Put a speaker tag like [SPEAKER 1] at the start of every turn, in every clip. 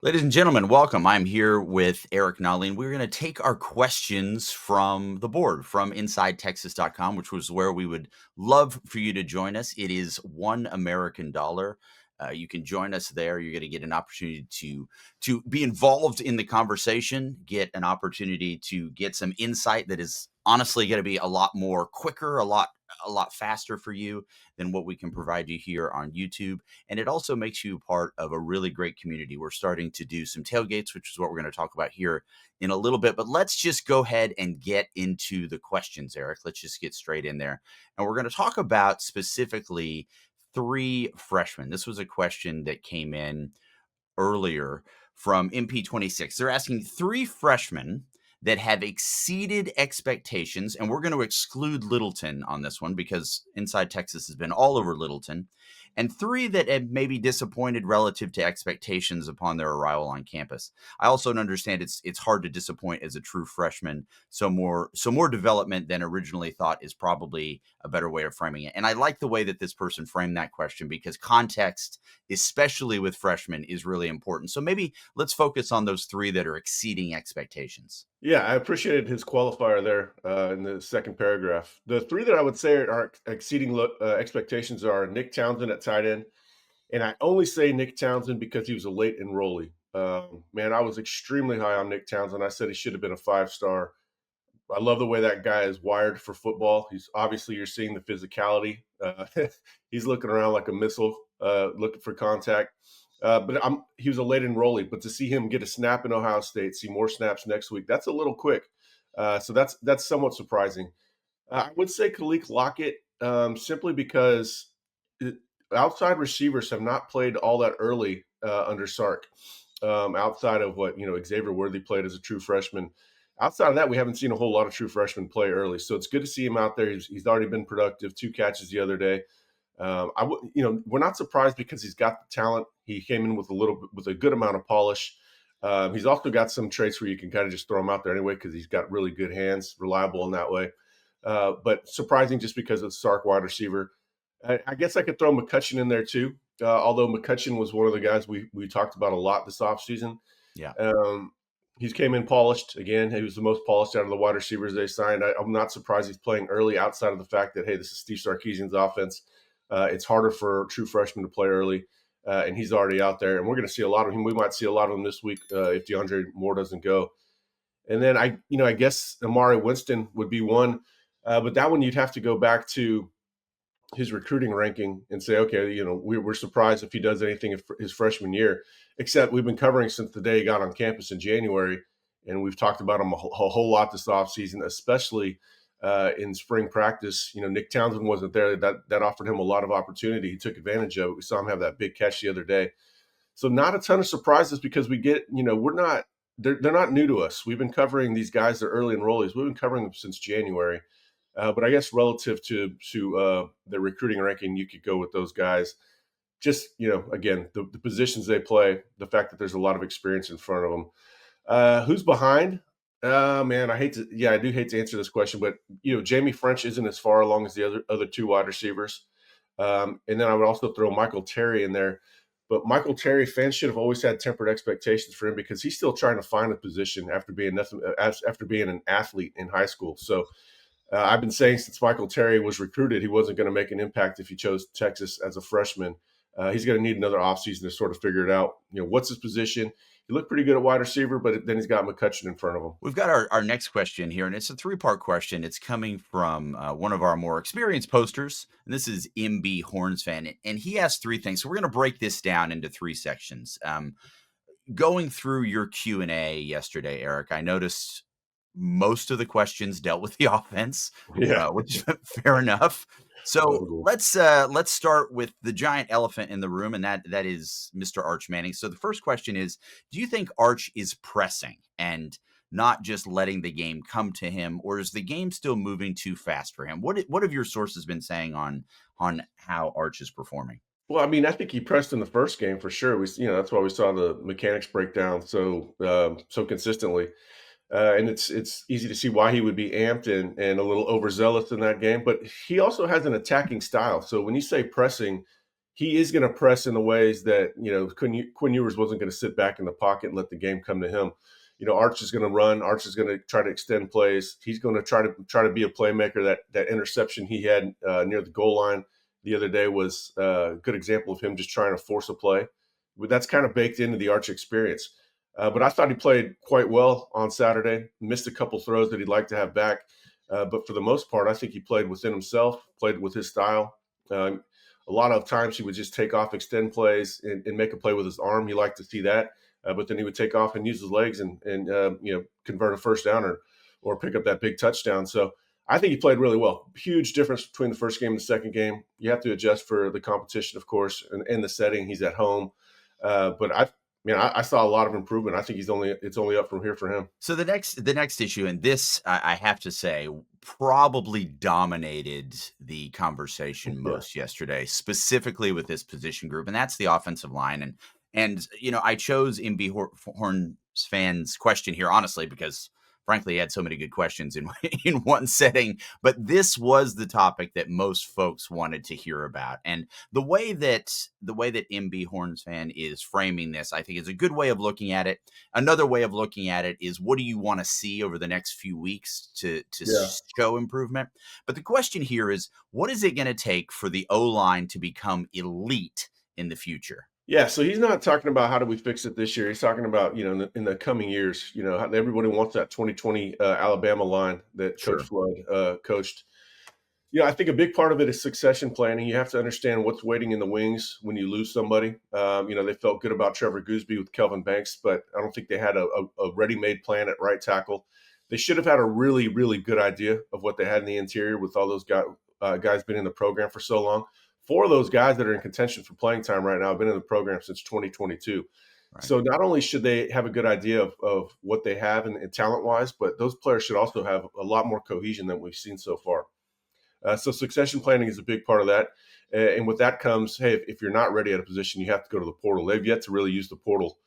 [SPEAKER 1] Ladies and gentlemen, welcome. I'm here with Eric Nolly, and we're going to take our questions from the board from InsideTexas.com, which was where we would love for you to join us. It is $1 American. You can join us there. You're going to get an opportunity to be involved in the conversation, get an opportunity to get some insight that is honestly going to be a lot more quicker, a lot faster for you than what we can provide you here on YouTube. And it also makes you part of a really great community. We're starting to do some tailgates, which is what we're going to talk about here in a little bit. But let's just go ahead and get into the questions, Eric. Let's just get straight in there. And we're going to talk about specifically three freshmen. This was a question that came in earlier from MP26. They're asking three freshmen that have exceeded expectations, and we're going to exclude Littleton on this one because Inside Texas has been all over Littleton, and three that have maybe disappointed relative to expectations upon their arrival on campus. I also understand it's hard to disappoint as a true freshman, so more development than originally thought is probably a better way of framing it. And I like the way that this person framed that question because context, especially with freshmen, is really important. So maybe let's focus on those three that are exceeding expectations.
[SPEAKER 2] Yeah, I appreciated his qualifier there in the second paragraph. The three that I would say are exceeding expectations are Nick Townsend at tight end. And I only say Nick Townsend because he was a late enrollee. Man, I was extremely high on Nick Townsend. I said he should have been a 5-star. I love the way that guy is wired for football. He's obviously, you're seeing the physicality. He's looking around like a missile, looking for contact. But he was a late enrollee, but to see him get a snap in Ohio State, see more snaps next week, that's a little quick. So that's somewhat surprising. I would say Khalil Lockett, simply because it, outside receivers have not played all that early under Sark. Outside of what Xavier Worthy played as a true freshman. Outside of that, we haven't seen a whole lot of true freshmen play early. So it's good to see him out there. He's already been productive. 2 catches the other day. We're not surprised because he's got the talent. He came in with a good amount of polish. He's also got some traits where you can kind of just throw him out there anyway because he's got really good hands, reliable in that way. But surprising just because it's Sark wide receiver. I guess I could throw McCutcheon in there too. Although McCutcheon was one of the guys we talked about a lot this offseason.
[SPEAKER 1] Yeah.
[SPEAKER 2] He's came in polished. Again, he was the most polished out of the wide receivers they signed. I'm not surprised he's playing early outside of the fact that, hey, this is Steve Sarkisian's offense. It's harder for true freshmen to play early, and he's already out there. And we're going to see a lot of him. We might see a lot of him this week if DeAndre Moore doesn't go. And then I guess Amari Winston would be one, but that one you'd have to go back to his recruiting ranking and say, okay, we're surprised if he does anything his freshman year, except we've been covering since the day he got on campus in January, and we've talked about him a whole lot this offseason, especially in spring practice. Nick Townsend wasn't there. That offered him a lot of opportunity. He took advantage of it. We saw him have that big catch the other day. So not a ton of surprises because they're not new to us. We've been covering these guys, they're early enrollees. We've been covering them since January. But I guess relative to the recruiting ranking, you could go with those guys. Just, again, the positions they play, the fact that there's a lot of experience in front of them. Who's behind? Man, I do hate to answer this question, but Jamie French isn't as far along as the other two wide receivers. And then I would also throw Michael Terry in there. But Michael Terry, fans should have always had tempered expectations for him because he's still trying to find a position after being an athlete in high school. So I've been saying since Michael Terry was recruited, he wasn't going to make an impact if he chose Texas as a freshman. He's going to need another offseason to sort of figure it out. What's his position? He looked pretty good at wide receiver, but then he's got McCutcheon in front of him.
[SPEAKER 1] We've got our next question here, and it's a three-part question. It's coming from one of our more experienced posters, and this is MB Horns fan, and he asked three things. So we're going to break this down into three sections. Going through your Q&A yesterday, Eric, I noticed most of the questions dealt with the offense, which is fair enough. So let's start with the giant elephant in the room, and that is Mr. Arch Manning. So the first question is, do you think Arch is pressing and not just letting the game come to him, or is the game still moving too fast for him? What have your sources been saying on how Arch is performing?
[SPEAKER 2] Well, I mean, I think he pressed in the first game for sure. That's why we saw the mechanics break down so consistently. And it's easy to see why he would be amped and a little overzealous in that game. But he also has an attacking style. So when you say pressing, he is going to press in the ways that, Quinn Ewers wasn't going to sit back in the pocket and let the game come to him. Arch is going to run. Arch is going to try to extend plays. He's going to try to be a playmaker. That interception he had near the goal line the other day was a good example of him just trying to force a play. But that's kind of baked into the Arch experience. But I thought he played quite well on Saturday. Missed a couple throws that he'd like to have back. But for the most part, I think he played within himself, played with his style. A lot of times he would just take off, extend plays, and make a play with his arm. He liked to see that. But then he would take off and use his legs and convert a first down or pick up that big touchdown. So I think he played really well. Huge difference between the first game and the second game. You have to adjust for the competition, of course, and the setting. He's at home. But I saw a lot of improvement. I think it's only up from here for him.
[SPEAKER 1] So the next issue, and this I have to say probably dominated the conversation most yesterday, specifically with this position group, and that's the offensive line. And I chose MB Horn's fans' question here honestly because frankly, he had so many good questions in in one setting. But this was the topic that most folks wanted to hear about, and the way that MB Horns fan is framing this, I think, is a good way of looking at it. Another way of looking at it is, what do you want to see over the next few weeks to show improvement? But the question here is, what is it going to take for the O-line to become elite in the future?
[SPEAKER 2] Yeah, so he's not talking about how do we fix it this year. He's talking about, in the coming years, everybody wants that 2020 Alabama line that
[SPEAKER 1] Sure.
[SPEAKER 2] Coach Flood coached. I think a big part of it is succession planning. You have to understand what's waiting in the wings when you lose somebody. They felt good about Trevor Gooseby with Kelvin Banks, but I don't think they had a ready-made plan at right tackle. They should have had a really, really good idea of what they had in the interior with all those guys been in the program for so long. 4 of those guys that are in contention for playing time right now have been in the program since 2022.
[SPEAKER 1] Right.
[SPEAKER 2] So not only should they have a good idea of what they have and talent-wise, but those players should also have a lot more cohesion than we've seen so far. So succession planning is a big part of that. And with that comes, hey, if you're not ready at a position, you have to go to the portal. They've yet to really use the portal.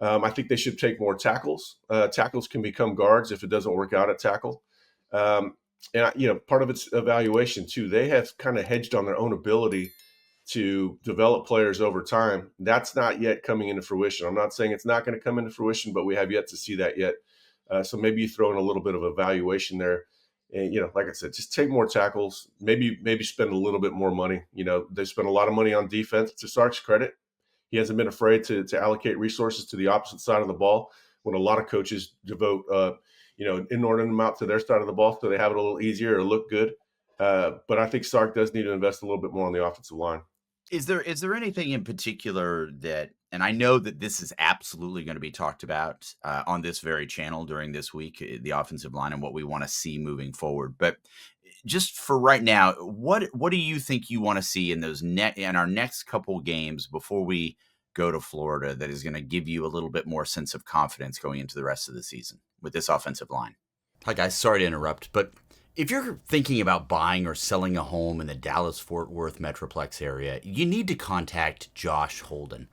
[SPEAKER 2] I think they should take more tackles. Tackles can become guards if it doesn't work out at tackle. And part of it's evaluation too. They have kind of hedged on their own ability to develop players over time. That's not yet coming into fruition. I'm not saying it's not going to come into fruition, but we have yet to see that yet. So maybe you throw in a little bit of evaluation there. And, like I said, just take more tackles, maybe spend a little bit more money. They spend a lot of money on defense. To Sark's credit, he hasn't been afraid to allocate resources to the opposite side of the ball when a lot of coaches devote inordinate amount to their side of the ball so they have it a little easier or look good. But I think Sark does need to invest a little bit more on the offensive line.
[SPEAKER 1] Is there anything in particular that, and I know that this is absolutely going to be talked about on this very channel during this week, the offensive line and what we want to see moving forward. But just for right now, what do you think you want to see in in our next couple games before we go to Florida that is going to give you a little bit more sense of confidence going into the rest of the season with this offensive line? Hi guys, sorry to interrupt, but if you're thinking about buying or selling a home in the Dallas-Fort Worth Metroplex area, you need to contact Josh Holden.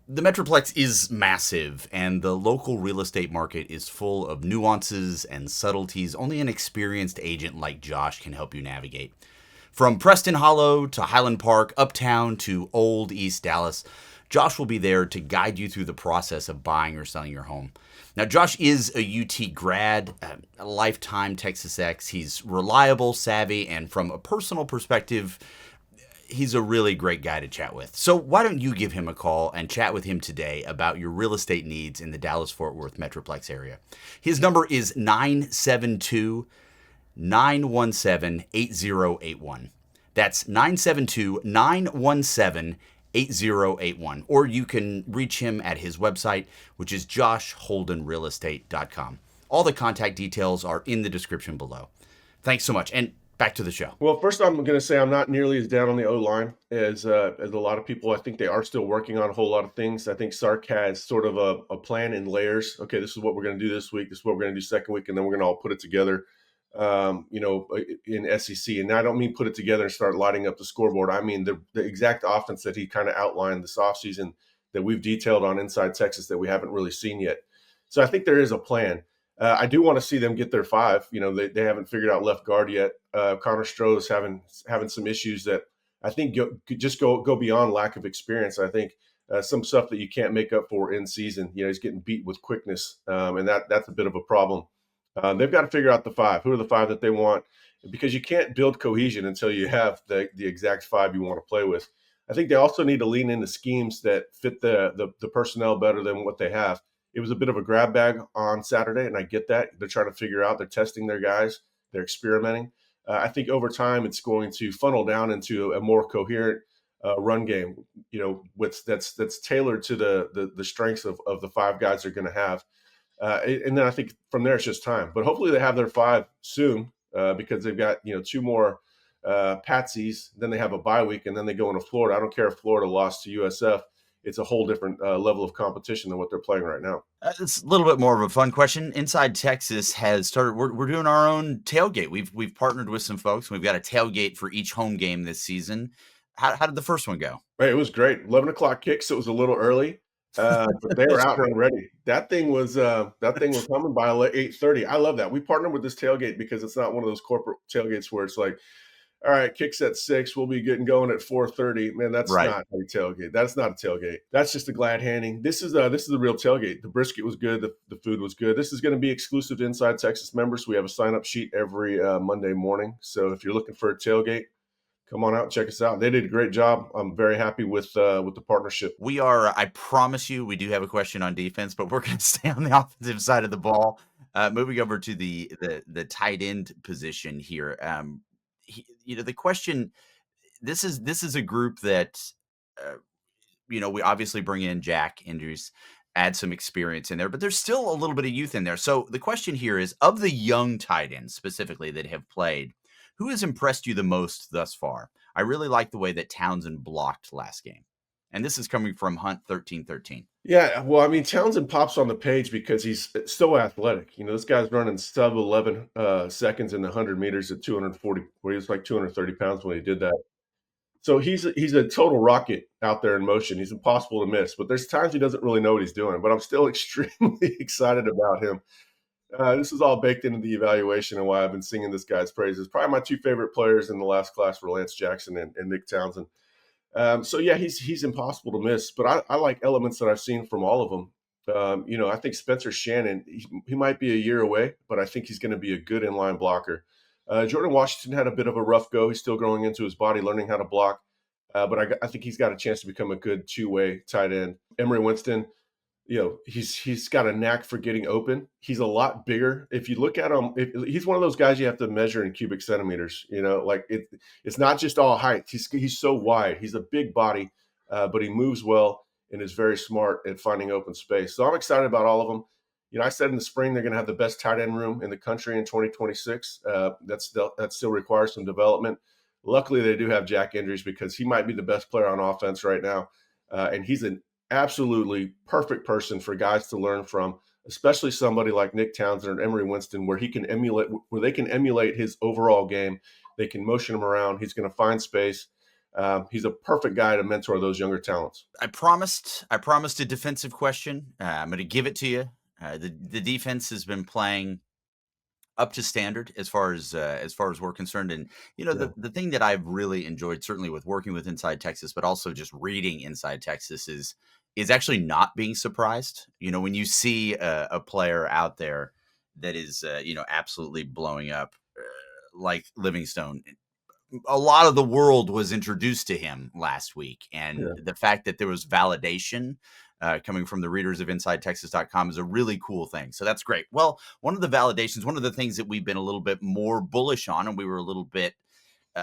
[SPEAKER 1] The Metroplex is massive, and the local real estate market is full of nuances and subtleties only an experienced agent like Josh can help you navigate. From Preston Hollow to Highland Park, Uptown to Old East Dallas, Josh will be there to guide you through the process of buying or selling your home. Now, Josh is a UT grad, a lifetime Texas Ex. He's reliable, savvy, and from a personal perspective, he's a really great guy to chat with. So why don't you give him a call and chat with him today about your real estate needs in the Dallas-Fort Worth Metroplex area. His number is 972-917-8081. That's 972-917-8081. Or you can reach him at his website, which is joshholdenrealestate.com. All the contact details are in the description below. Thanks so much. And back to the show.
[SPEAKER 2] Well, first I'm going to say I'm not nearly as down on the O-line as a lot of people. I think they are still working on a whole lot of things. I think Sark has sort of a plan in layers. Okay, this is what we're going to do this week. This is what we're going to do second week, and then we're going to all put it together, in SEC. And I don't mean put it together and start lighting up the scoreboard. I mean the exact offense that he kind of outlined this offseason that we've detailed on Inside Texas that we haven't really seen yet. So I think there is a plan. I do want to see them get their 5. They haven't figured out left guard yet. Connor Stroh is having some issues that I think go beyond lack of experience. I think some stuff that you can't make up for in season. He's getting beat with quickness, and that's a bit of a problem. They've got to figure out the five. Who are the five that they want? Because you can't build cohesion until you have the exact five you want to play with. I think they also need to lean into schemes that fit the personnel better than what they have. It was a bit of a grab bag on Saturday, and I get that. They're trying to figure out, they're testing their guys, they're experimenting. I think over time it's going to funnel down into a more coherent run game, that's tailored to the strengths of the five guys they're going to have. And then I think from there it's just time. But hopefully they have their five soon because they've got two more patsies. Then they have a bye week, and then they go into Florida. I don't care if Florida lost to USF. It's a whole different level of competition than what they're playing right now.
[SPEAKER 1] It's a little bit more of a fun question. Inside Texas has started. We're doing our own tailgate. We've partnered with some folks. We've got a tailgate for each home game this season. How did the first one go?
[SPEAKER 2] It was great. 11 o'clock kick, so it was a little early, but they were
[SPEAKER 1] That's
[SPEAKER 2] out
[SPEAKER 1] great.
[SPEAKER 2] and ready. That thing was coming by 8:30. I love that. We partnered with this tailgate because it's not one of those corporate tailgates where it's like, all right, kicks at 6. We'll be getting going at 4:30. Man, that's
[SPEAKER 1] Right.
[SPEAKER 2] not a tailgate. That's not a tailgate. That's just a glad handing. This is a real tailgate. The brisket was good. The food was good. This is going to be exclusive to Inside Texas members. We have a sign up sheet every Monday morning. So if you're looking for a tailgate, come on out and check us out. They did a great job. I'm very happy with the partnership.
[SPEAKER 1] We are. I promise you, we do have a question on defense, but we're going to stay on the offensive side of the ball. Moving over to the tight end position here. The question. This is a group that. Uh, we obviously bring in Jack Andrews, add some experience in there, but there's still a little bit of youth in there. So the question here is, of the young tight ends specifically that have played, who has impressed you the most thus far? I really like the way that Townsend blocked last game. And this is coming from Hunt 1313.
[SPEAKER 2] Yeah, well, I mean, Townsend pops on the page because he's so athletic. This guy's running sub 11 seconds in the 100 meters at 240, where he was like 230 pounds when he did that. So he's a total rocket out there in motion. He's impossible to miss, but there's times he doesn't really know what he's doing. But I'm still extremely excited about him. This is all baked into the evaluation and why I've been singing this guy's praises. Probably my two favorite players in the last class were Lance Jackson and Nick Townsend. So yeah, he's impossible to miss. But I like elements that I've seen from all of them. I think Spencer Shannon, he might be a year away, but I think he's going to be a good inline blocker. Jordan Washington had a bit of a rough go. He's still growing into his body, learning how to block. But I think he's got a chance to become a good two-way tight end. Emory Winston, he's got a knack for getting open. He's a lot bigger. If you look at him, he's one of those guys you have to measure in cubic centimeters. It's not just all height. He's so wide. He's a big body, but he moves well and is very smart at finding open space. So I'm excited about all of them. I said in the spring they're going to have the best tight end room in the country in 2026. That still requires some development. Luckily, they do have Jack Andrews because he might be the best player on offense right now, and he's an absolutely perfect person for guys to learn from, especially somebody like Nick Townsend or Emory Winston, where they can emulate his overall game. They can motion him around. He's going to find space. He's a perfect guy to mentor those younger talents.
[SPEAKER 1] I promised a defensive question. I'm going to give it to you. The defense has been playing up to standard as far as we're concerned. And
[SPEAKER 2] Yeah.
[SPEAKER 1] the thing that I've really enjoyed, certainly with working with Inside Texas, but also just reading Inside Texas, is actually not being surprised. When you see a player out there that is absolutely blowing up, like Livingstone. A lot of the world was introduced to him last week, and
[SPEAKER 2] Yeah.
[SPEAKER 1] the fact that there was validation coming from the readers of InsideTexas.com is a really cool thing. So that's great. Well, one of the things that we've been a little bit more bullish on, and we were a little bit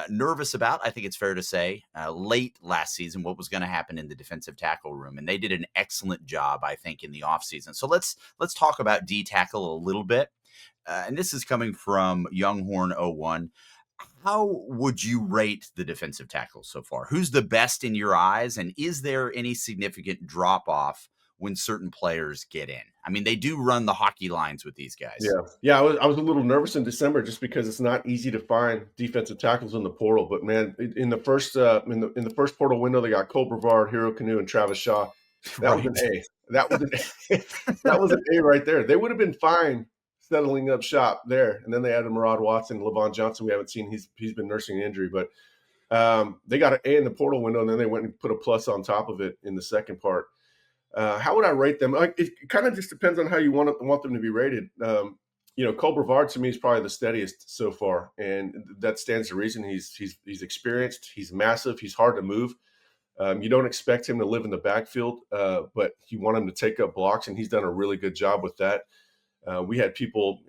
[SPEAKER 1] nervous about, I think it's fair to say, late last season, what was going to happen in the defensive tackle room, and they did an excellent job, I think, in the offseason. So let's talk about D tackle a little bit, and this is coming from Younghorn 01. How would you rate the defensive tackles so far? Who's the best in your eyes? And is there any significant drop off when certain players get in? I mean, they do run the hockey lines with these guys.
[SPEAKER 2] Yeah. I was a little nervous in December just because it's not easy to find defensive tackles in the portal. But man, in the first portal window, they got Cole Brevard, Hero Canoe, and Travis Shaw. That was an
[SPEAKER 1] Right.
[SPEAKER 2] A. That was an A. That was an A right there. They would have been fine settling up shop there. And then they added Murad Watson, Levon Johnson. We haven't seen. He's been nursing an injury, but They got an A in the portal window, and then they went and put a plus on top of it in the second part. How would I rate them? Like, it kind of just depends on how you want them to be rated. Cole Brevard to me is probably the steadiest so far, and that stands to reason. He's experienced. He's massive. He's hard to move. You don't expect him to live in the backfield, but you want him to take up blocks, and he's done a really good job with that. We had people,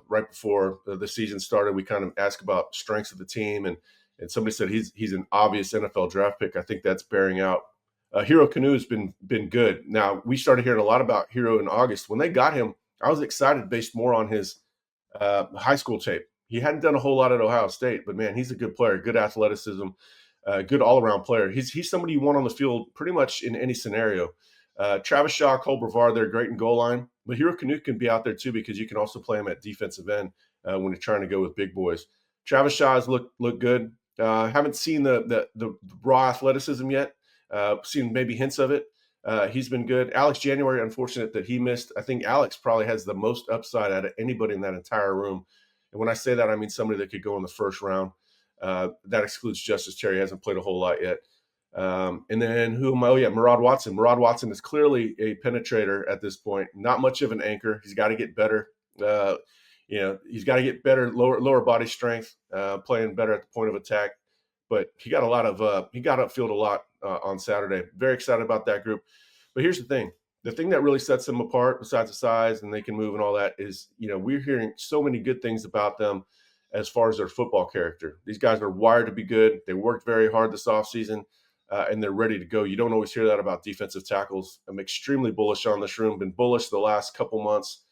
[SPEAKER 2] right before the season started, we kind of asked about strengths of the team, and somebody said he's an obvious NFL draft pick. I think that's bearing out. Hero Canu has been good. Now, we started hearing a lot about Hero in August. When they got him, I was excited based more on his high school tape. He hadn't done a whole lot at Ohio State, but man, he's a good player, good athleticism, good all around player. He's somebody you want on the field pretty much in any scenario. Travis Shaw, Cole Brevard, they're great in goal line, but Hero Canu can be out there too because you can also play him at defensive end when you're trying to go with big boys. Travis Shaw's look good. Haven't seen the raw athleticism yet. Seen maybe hints of it. He's been good. Alex January, unfortunate that he missed. I think Alex probably has the most upside out of anybody in that entire room. And when I say that, I mean somebody that could go in the first round. That excludes Justice Terry. He hasn't played a whole lot yet. And then who am I? Oh, yeah, Murad Watson. Murad Watson is clearly a penetrator at this point. Not much of an anchor. He's got to get better. He's got to get better, lower body strength, playing better at the point of attack. But he got he got upfield a lot on Saturday. Very excited about that group. But here's the thing. The thing that really sets them apart, besides the size and they can move and all that, is, we're hearing so many good things about them as far as their football character. These guys are wired to be good. They worked very hard this offseason, and they're ready to go. You don't always hear that about defensive tackles. I'm extremely bullish on this room. Been bullish the last couple months.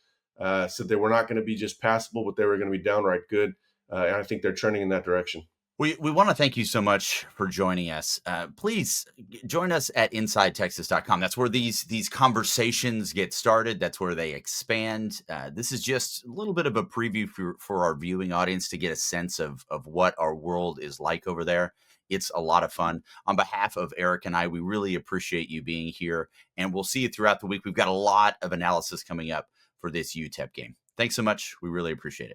[SPEAKER 2] Said they were not going to be just passable, but they were going to be downright good. And I think they're trending in that direction.
[SPEAKER 1] We want to thank you so much for joining us. Please join us at InsideTexas.com. That's where these conversations get started. That's where they expand. This is just a little bit of a preview for our viewing audience to get a sense of what our world is like over there. It's a lot of fun. On behalf of Eric and I, we really appreciate you being here, and we'll see you throughout the week. We've got a lot of analysis coming up for this UTEP game. Thanks so much. We really appreciate it.